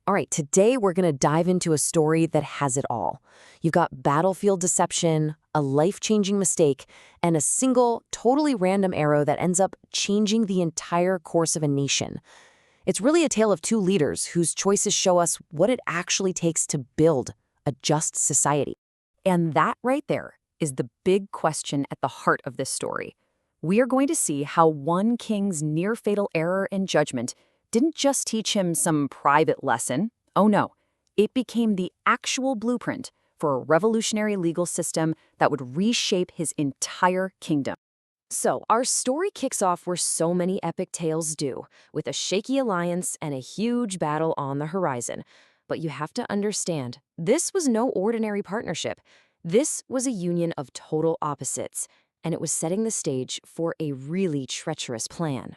All right, today we're going to dive into a story that has it all. You've got battlefield deception, a life-changing mistake, and a single, totally random arrow that ends up changing the entire course of a nation. It's really a tale of two leaders whose choices show us what it actually takes to build a just society. And that right there is the big question at the heart of this story. We are going to see how one king's near-fatal error in judgment didn't just teach him some private lesson. Oh no, it became the actual blueprint for a revolutionary legal system that would reshape his entire kingdom. So, our story kicks off where so many epic tales do, with a shaky alliance and a huge battle on the horizon. But you have to understand, this was no ordinary partnership. This was a union of total opposites, and it was setting the stage for a really treacherous plan.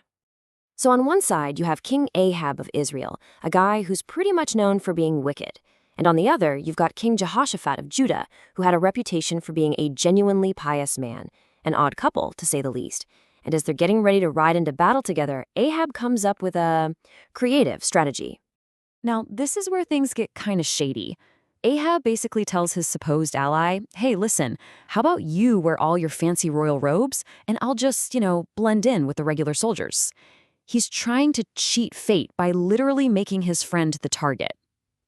So on one side, you have King Ahab of Israel, a guy who's pretty much known for being wicked. And on the other, you've got King Jehoshaphat of Judah, who had a reputation for being a genuinely pious man. An odd couple, to say the least. And as they're getting ready to ride into battle together, Ahab comes up with a creative strategy. Now, this is where things get kind of shady. Ahab basically tells his supposed ally, hey, listen, how about you wear all your fancy royal robes, and I'll just, blend in with the regular soldiers. He's trying to cheat fate by literally making his friend the target.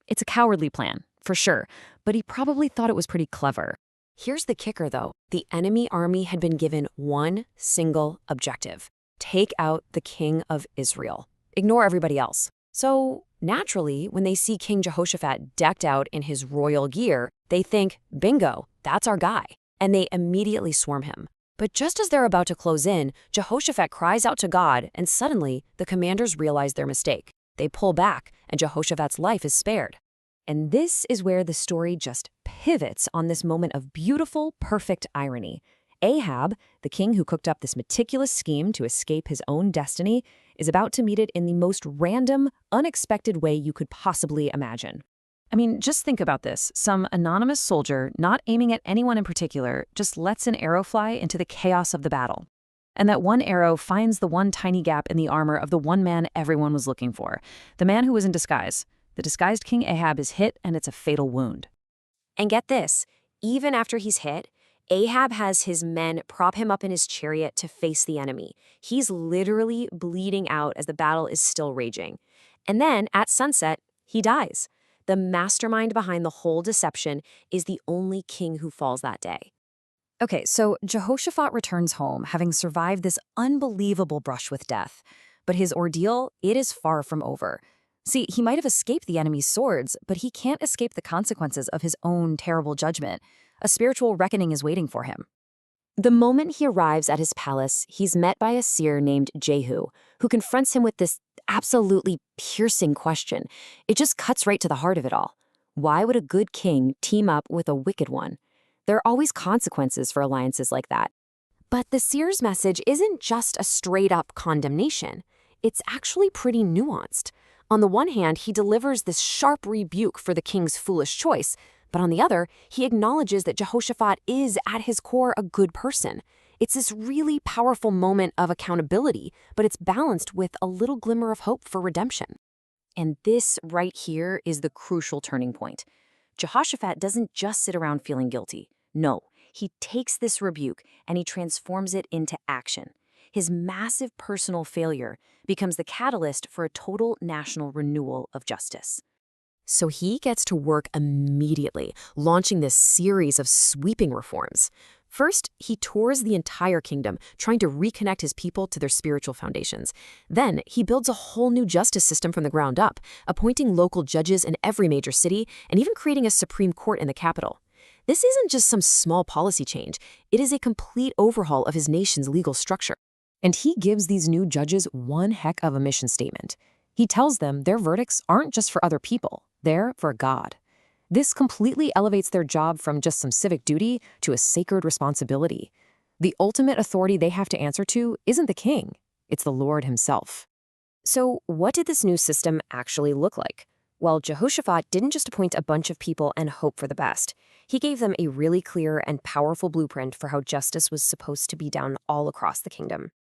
It's a cowardly plan, for sure, but he probably thought it was pretty clever. Here's the kicker, though. The enemy army had been given one single objective: take out the king of Israel. Ignore everybody else. So, naturally, when they see King Jehoshaphat decked out in his royal gear, they think, bingo, that's our guy, and they immediately swarm him. But just as they're about to close in, Jehoshaphat cries out to God, and suddenly, the commanders realize their mistake. They pull back, and Jehoshaphat's life is spared. And this is where the story just pivots on this moment of beautiful, perfect irony. Ahab, the king who cooked up this meticulous scheme to escape his own destiny, is about to meet it in the most random, unexpected way you could possibly imagine. I mean, just think about this. Some anonymous soldier, not aiming at anyone in particular, just lets an arrow fly into the chaos of the battle. And that one arrow finds the one tiny gap in the armor of the one man everyone was looking for, the man who was in disguise. The disguised King Ahab is hit, and it's a fatal wound. And get this, even after he's hit, Ahab has his men prop him up in his chariot to face the enemy. He's literally bleeding out as the battle is still raging. And then, at sunset, he dies. The mastermind behind the whole deception is the only king who falls that day. Okay, so Jehoshaphat returns home, having survived this unbelievable brush with death. But his ordeal, it is far from over. See, he might have escaped the enemy's swords, but he can't escape the consequences of his own terrible judgment. A spiritual reckoning is waiting for him. The moment he arrives at his palace, he's met by a seer named Jehu, who confronts him with this absolutely piercing question. It just cuts right to the heart of it all. Why would a good king team up with a wicked one? There are always consequences for alliances like that. But the seer's message isn't just a straight-up condemnation. It's actually pretty nuanced. On the one hand, he delivers this sharp rebuke for the king's foolish choice, but on the other, he acknowledges that Jehoshaphat is, at his core, a good person. It's this really powerful moment of accountability, but it's balanced with a little glimmer of hope for redemption. And this right here is the crucial turning point. Jehoshaphat doesn't just sit around feeling guilty. No, he takes this rebuke and he transforms it into action. His massive personal failure becomes the catalyst for a total national renewal of justice. So he gets to work immediately, launching this series of sweeping reforms. First, he tours the entire kingdom, trying to reconnect his people to their spiritual foundations. Then, he builds a whole new justice system from the ground up, appointing local judges in every major city and even creating a Supreme Court in the capital. This isn't just some small policy change. It is a complete overhaul of his nation's legal structure. And he gives these new judges one heck of a mission statement. He tells them their verdicts aren't just for other people, they're for God. This completely elevates their job from just some civic duty to a sacred responsibility. The ultimate authority they have to answer to isn't the king, it's the Lord himself. So what did this new system actually look like? Well, Jehoshaphat didn't just appoint a bunch of people and hope for the best. He gave them a really clear and powerful blueprint for how justice was supposed to be done all across the kingdom.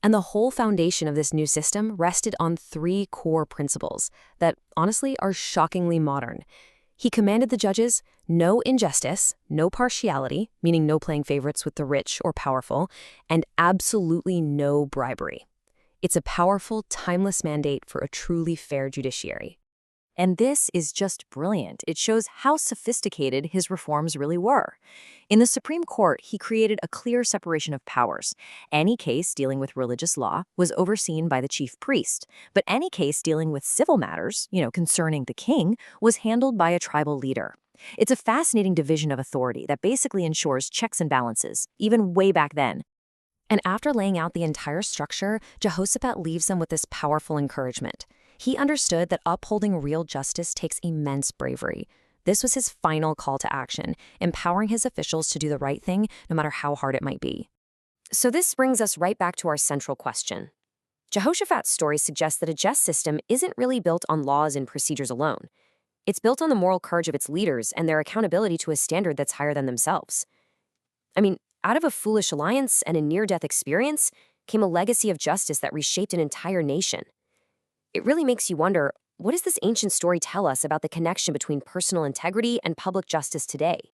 And the whole foundation of this new system rested on three core principles that, honestly, are shockingly modern. He commanded the judges no injustice, no partiality, meaning no playing favorites with the rich or powerful, and absolutely no bribery. It's a powerful, timeless mandate for a truly fair judiciary. And this is just brilliant. It shows how sophisticated his reforms really were. In the Supreme Court, he created a clear separation of powers. Any case dealing with religious law was overseen by the chief priest, but any case dealing with civil matters, concerning the king, was handled by a tribal leader. It's a fascinating division of authority that basically ensures checks and balances, even way back then. And after laying out the entire structure, Jehoshaphat leaves them with this powerful encouragement. He understood that upholding real justice takes immense bravery. This was his final call to action, empowering his officials to do the right thing, no matter how hard it might be. So this brings us right back to our central question. Jehoshaphat's story suggests that a just system isn't really built on laws and procedures alone. It's built on the moral courage of its leaders and their accountability to a standard that's higher than themselves. I mean, out of a foolish alliance and a near-death experience came a legacy of justice that reshaped an entire nation. It really makes you wonder, what does this ancient story tell us about the connection between personal integrity and public justice today?